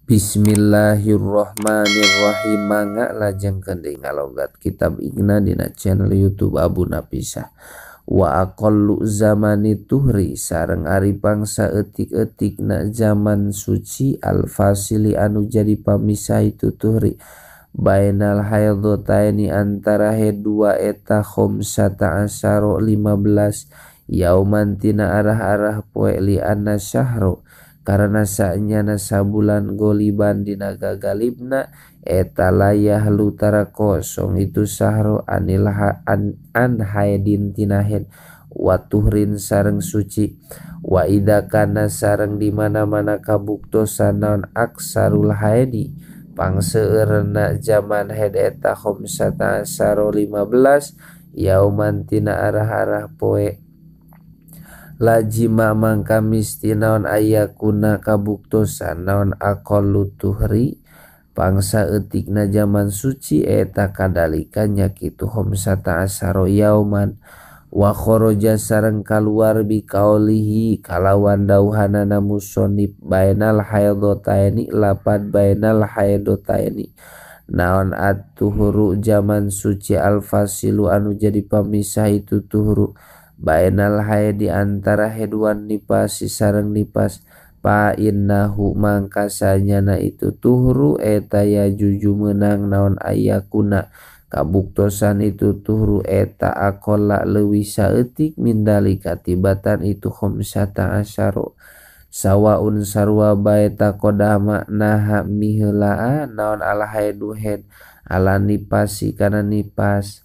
Bismillahirrahmanirrahim. Mangga lajeng kending ngalogat kitab Igna dina channel YouTube Abu Napisah. Wa aqallu zamani tuhri sareng ari pangsa etik-etikna zaman suci al-fasili anu jadi pamisah itu tuhri bainal haidhotaini antara dua eta khomsata asyaro 15 yauman tina arah-arah poe li anna syahro karena sanyana sabulan goliban dina gagalibna eta layah lutara kosong itu sahro an haidin tina haid watuhrin sareng suci wa ida kana sareng di mana-mana kabuktosan naon aksarul haidi pangseureurna zaman haid eta khamsata asyara 15 yauman tina arah-arah poe lajima mangka misti naon ayakuna kabuktosan naon aqallu tuhri pangsa etikna zaman suci eta kadalikannya kitu khamsata asyara yauman wa kharaja sareng kaluar bi qaulihi kalawan dauhanana musannif bainal haidhotaini lapad bainal haidhotaini naon at-tuhuru zaman suci al-fasilu anu jadi pamisah itu tuhuru bainal haid di antara heduan nipasi sareng nipas pa innahu mangkasanyana itu tuhuru eta ya juju menang naon ayakuna kabuktosan itu tuhru eta akola leuwih saeutik mindali katibatan itu khamsata asyara sawaun sarua baeta kodama naha miheulaa naon ala haidu haid ala nipasi kana nipas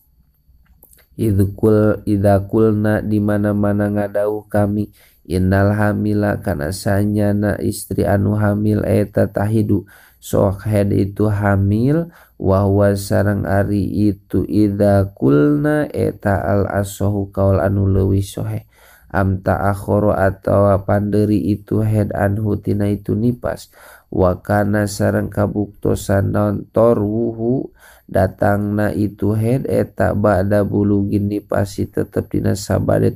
idzakulna di mana-mana ngadauh kami innal hamila kana sanyana istri anu hamil eta tahidu sok haid itu hamil wahwa sareng ari itu idzakulna eta al asahu kaul anu leuwih sohe am ta'akhoro atau panderi itu haid anhu tina itu nipas wa kana sareng kabuktosan naon torwuhu datangna itu haid eta ba'da bulugin nipasi tetep dina sabade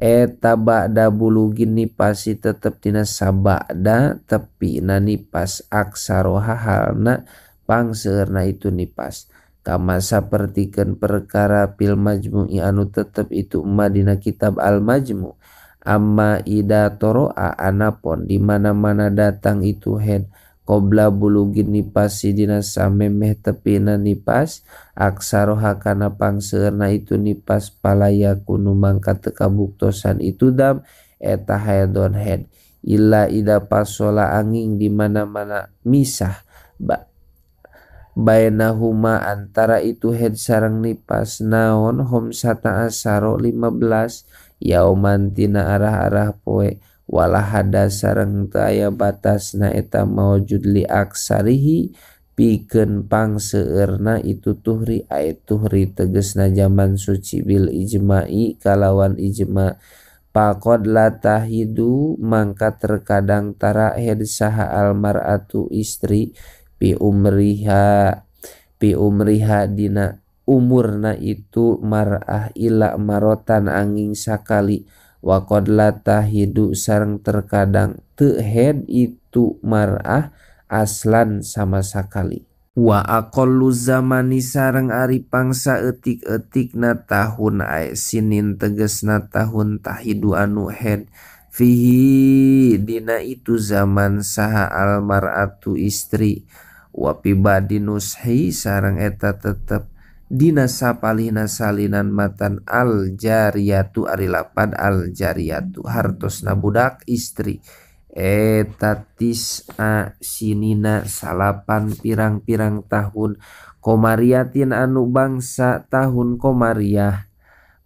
eta ba'da bulugin nipasi tetep dina sabada tepi na nipas aksaroha halna pangseurna itu nipas kama sapertikeun perkara fil majmu'i anu tetep itu dina kitab al majmu' amma ida toro'a anapon di mana-mana datang itu haid qobla bulugin nipasi dina samemeh tepina nipas aksaroha kana pangseurna itu nipas palaya kunu mangka teu kabuktosan itu dam eta haidon haid illa ida pasola angin di mana-mana misah bainahuma antara itu haid sareng nipas naon khamsata asyara 15 yauman tina arah-arah poe wala hada sareng teu aya batasna eta maujud li aksarihi pikeun pangseurna itu tuhri ait tuhri tegesna zaman suci bil ijma'i kalawan ijma' faqad la tahidu mangka terkadang tara haid saha al mar'atu istri pi umriha dina umurna itu mar'ah ila marotan angin sakali wa qad la tahidu sareng terkadang teu haid itu mar'ah aslan sama sakali wa aqallu zamani sareng ari pangsa etik-etikna tahun ae sinin tegesna tahun tahidu anu haid fihi dina itu zaman saha al mar'atu istri wa pibadi nushi sareng eta tetep dina sapalihna salinan matan al jariyatu ari lapad al jariyatu hartosna budak istri eta tis'a sinina salapan pirang-pirang tahun komariatin anu bangsa tahun komariah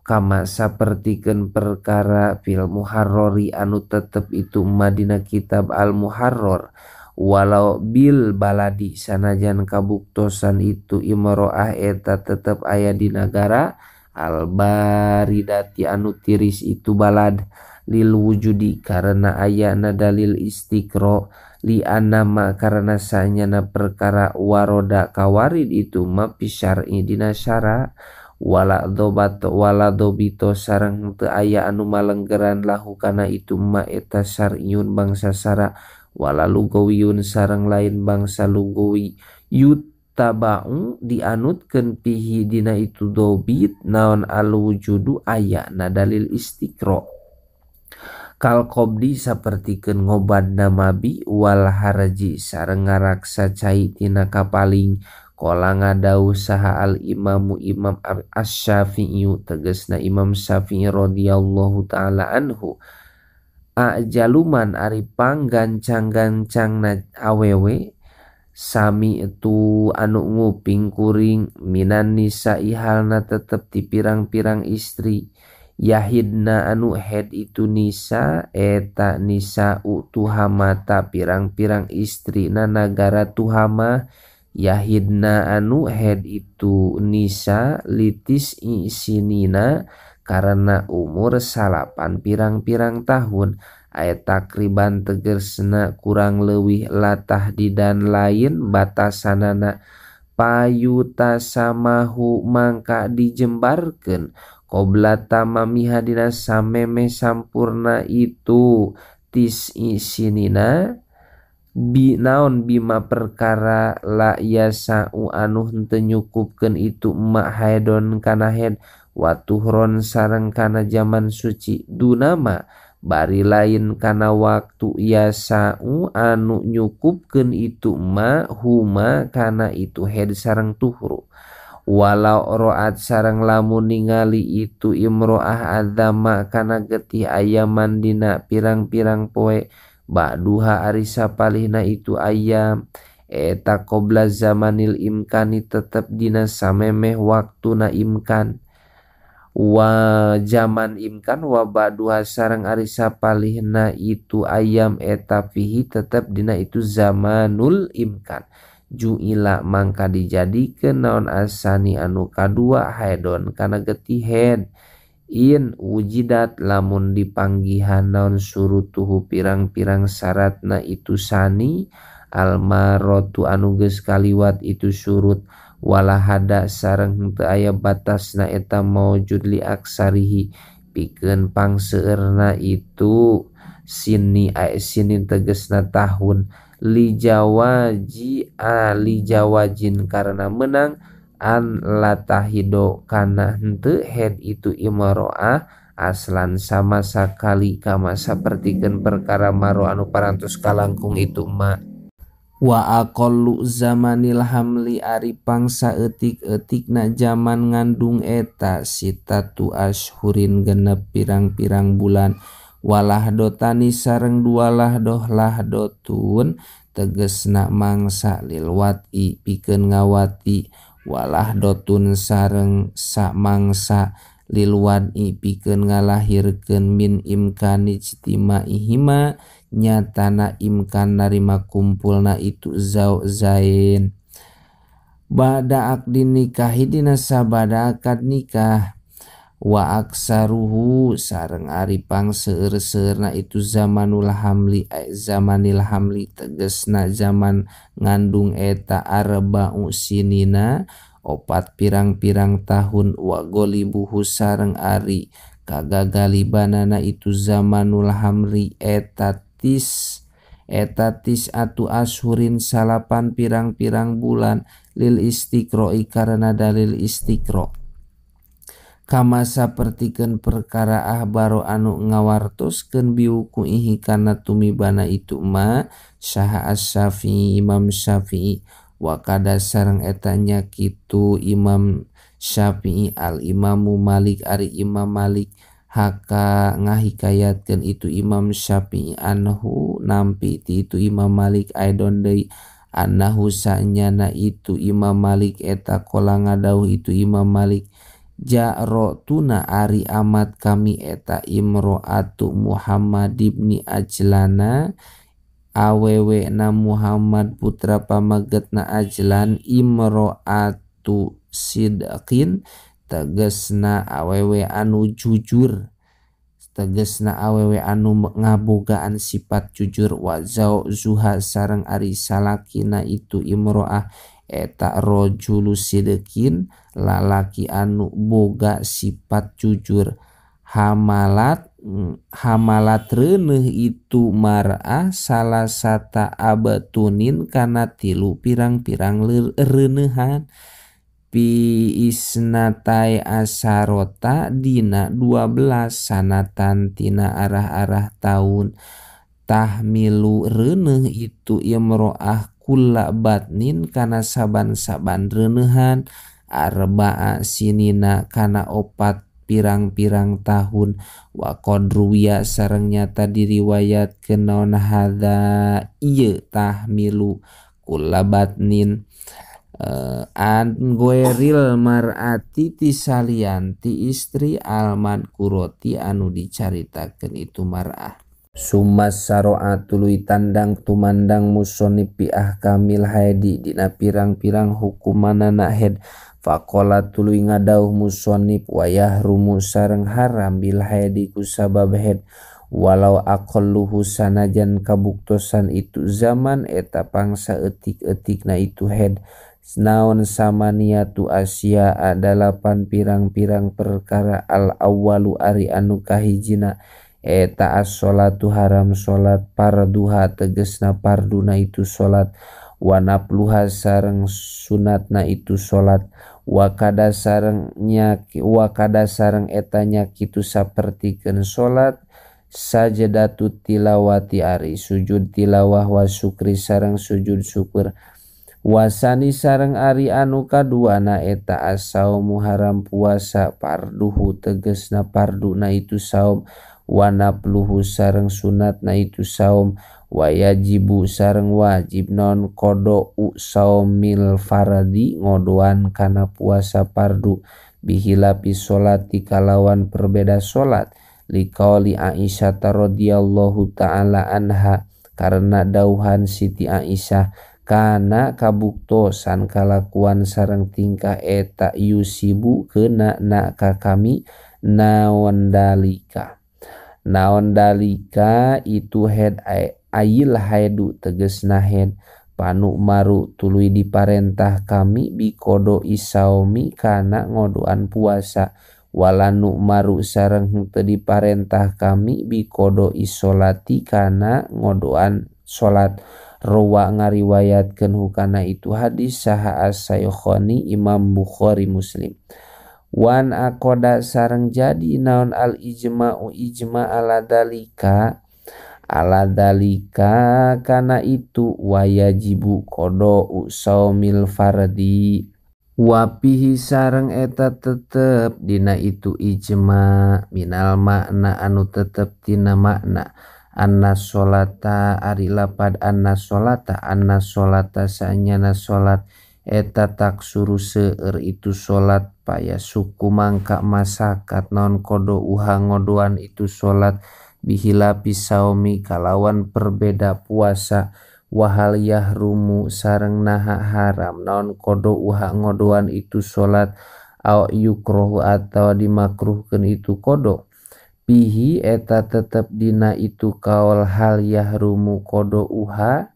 kama sapertikeun perkara fil muharrori anu tetep itu madina kitab al muharror walau bil baladi sanajan kabuktosan itu imro'ah eta tetep aya di negara al baridati anu tiris itu balad lil wujudi karena ayana dalil istiqro li anama karena sanyana perkara waroda kawarid itu ma pisyar'i dina syara wala dobito sareng teu aya anu malenggeran lahu kana itu ma eta syar'iyun bangsa syara wala lugawiyun sareng lain bangsa lugawi tabau dianutkeun pihi dina itu dobit naon alwujudu aya na dalil istiqra kal qobdi sapertikeun ngobadna mabi wal haraji sareng ngaraksa cai tina kapaling qala ngadauh saha al imamu imam asy-Syafi'i tegasna Imam Syafi'i radhiyallahu taala anhu ajaluman ari panggancang-gancangna awewe sami itu anu nguping kuring minan nisa ihalna tetep ti pirang-pirang istri yahidna anu head itu nisa eta nisa tuhamata pirang-pirang istri na nagara tuhama yahidna anu head itu nisa litis isinina karena umur salapan pirang-pirang tahun ayat takriban tegersna kurang leuwih latah di dan lain batasanana payuta samahu mangka dijembarkeun qobla tamamiha dina sameme sampurna itu tis isinina naon bima perkara la yasau anu henteu nyukupkeun itu emak haidon kana haid watuhron sareng kana zaman suci dunama bari lain kana waktu yasau anu nyukupkeun itu ma huma kana itu haid sareng tuhru walau roat sareng lamun ningali itu imroah adzama kana getih ayaman dina pirang-pirang poe ba'duha ari sapalihna itu ayam eta qobla zamanil imkani tetep dina samemeh waktuna imkan wa zaman imkan wa ba'duha sareng ari sapalihna itu ayam eta fihi tetep dina itu zamanul imkan ju'ila mangka dijadikeun naon asani anu kadua haidon kana getih haid in wujidat lamun dipanggihan naon surutuhu pirang-pirang syaratna itu sani almarotu anu geus kaliwat itu surut wala hada sareng henteu aya batasna eta maujud li aksarihi pikeun pangseueurna itu sini tegesna tahun li jawajin karena menang an latahido kana henteu head itu imro'ah aslan sama sakali kama sapertikeun perkara maro anu parantos kalangkung itu ma wa aqallu zamanil hamli ari pangsa eutik-eutikna zaman ngandung eta sitatu ashurin genep pirang-pirang bulan walahdotani sareng dua lahdotun tegesna mangsa lil wati pikeun ngawati walahdotun sareng sak mangsa lil wadi pikeun ngalahirkeun min imkani ijtimaihima nyatana imkan narima kumpulna itu zaujain ba'da akdin nikahi dina sabada akad nikah wa aksaruhu sareng ari pangseueur-seueurna itu zamanul hamli zamanil hamli tegesna zaman ngandung eta arba'u sinina opat pirang-pirang tahun wa golibuhu sareng ari kagagalibanana itu zamanul hamli etatis atu ashurin salapan pirang-pirang bulan lil istiqro'i karena dalil istiqro kama sapertikeun perkara ahbaro anu ngawartoskeun biukuihi kana tumibana itu ma saha as-Syafi'i Imam Syafi'i wa kada sareng eta nya kitu Imam Syafi'i al Imamu Malik ari Imam Malik haka ngahikayatkeun itu Imam Syafi'i anhu nampi ti itu Imam Malik aidon deui annahu sanyana itu Imam Malik eta qala ngadauh itu Imam Malik ja'rotuna ari amat kami eta imro'atu Muhammad ibni Ajlana awewe na Muhammad putra pamagetna Ajlan imro'atu sidqin tegesna awewe anu jujur tegesna awewe anu ngabogaan sifat jujur wa zuha sareng ari salakina itu imro'ah eta rojulu sidqin lalaki anu boga sifat jujur hamalat reuneuh itu mar'ah salasata abatunin kana 3 pirang-pirang reuneuhan pi isnatai asarota dina 12 sanatan tina arah-arah tahun tahmilu reuneuh itu imro'ah kulla batnin kana saban-saban reuneuhan arba'a sinina kana 4 pirang-pirang tahun wa qadruya sareng nyata diriwayatkeun naon hadza ieu tahmilu kulla batnin an goeril mar'ati tisalianti istri alman kuroti anu dicaritakeun itu mar'ah. Sumas saro'a tuluy tandang tumandang musonib bi ahkamil haidi dina pirang-pirang hukumanana haid. Faqala tuluy ngadauh musonib wa yahrumu sareng haram bil haidi ku sabab haid walau aqalluhu sanajan kabuktosan itu zaman eta pangsa etik-etikna itu haid. Naon samaniatu asya dalapan pirang-pirang perkara al awwalu ari anu kahijina eta as-sholatu haram sholat parduha tegesna parduna itu sholat wa nafluha sareng sunatna itu sholat wa kada sareng etanya kitu sapertikeun sholat sajadatu tilawati ari sujud tilawah wa syukri sareng sujud syukur wasani sareng ari anu kaduana eta as-saumu haram puasa parduhu tegesna parduna itu saum wa nafluhu sareng sunatna itu saum wa yajibu sareng wajib non qoda'u saumil fardi ngodoan kana puasa pardu bihilapi sholati kalawan perbeda sholat liqauli Aisyah radhiyallahu ta'ala anha karena dauhan Siti Aisyah kana kabuktosan kalakuan sareng tingkah eta yusibu kena na ka kami naon dalika itu head ayil haidu tegesna head panu maru tuluy diparentah kami bikodo isaumi kana ngodoan puasa walanu maru sareng teu diparentah kami bikodo isolati kana ngodoan salat rawa ngariwayatkeun hukana itu hadis saha as-saykhani Imam Bukhari Muslim. Wan akoda sareng jadi naon al ijma'u ijma' ala dalika kana itu wayajibu qoda'u saumil fardi wapihi sareng eta tetep dina itu ijma' minal makna anu tetep tina makna anna sholata ari lapad anna sholata sanyana sholat eta tak suruh seueur itu sholat paya suku mangka masakat non kodo uha ngodoan itu sholat bihilapi saumi kalawan perbeda puasa wahal yahrumu sareng naha haram non kodo uha ngodoan itu sholat au yukrohu atau dimakruhkeun itu kodo bihi eta tetep dina itu kaul hal yahrumu kodo uha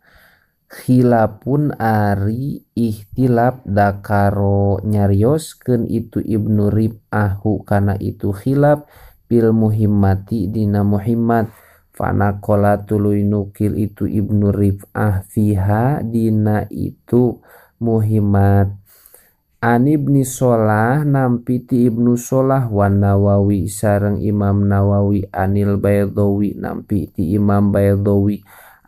khilapun ari ikhtilaf dakaro nyarioskeun itu Ibnu Rib'ahu kana itu khilaf bil muhimmati dina muhimmat fanakola tuluy nukil itu Ibnu Rib'ah fiha dina itu muhimmat an Ibni Sholah nampi ti Ibnu Sholah wan Nawawi sareng Imam Nawawi anil Baydhawi nampi ti Imam Baydhawi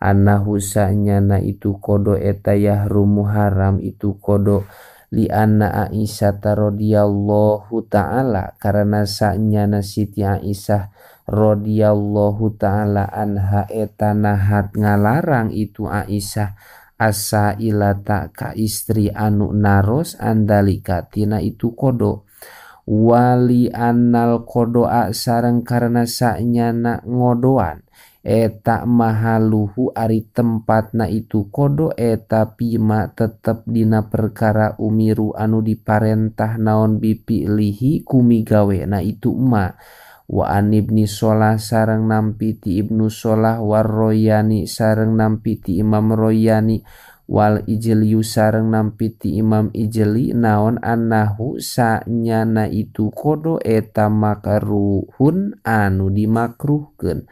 annahu sa'nyana itu kodo eta yahrumu haram itu kodo li anna Aisyah radhiyallahu ta'ala karena sa'nyana Siti Aisyah radhiyallahu ta'ala anha eta nahat ngalarang itu Aisyah asa ilata ka istri anu naros andalika tina itu kodo wali annal kodoa sareng karena sa'nyana ngodoan eta mahaluhu ari tempatna itu kodo eta pima tetep dina perkara umiru anu diparentah naon bipilihi kumigawe na itu ma wa an Ibni Sholah sareng nampi ti Ibnu Sholah war Royani sareng nampi ti Imam Royani wal ijli sareng nampiti Imam Ijli naon annahu sanyana itu kodo eta makruhun anu dimakruhkeun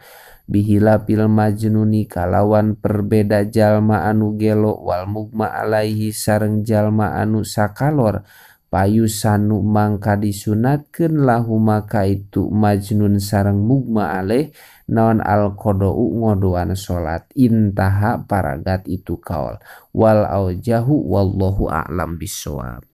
bihila pil majnuni kalawan perbeda jalma anu gelo wal mugma alaihi sareng jalma anu sakalor payusanu mangka disunatkeun lahu maka itu majnun sareng mugma alaih naon al qada'u ngodoan salat intaha paragat itu kaul wal aujahu wallahu a'lam bissawab.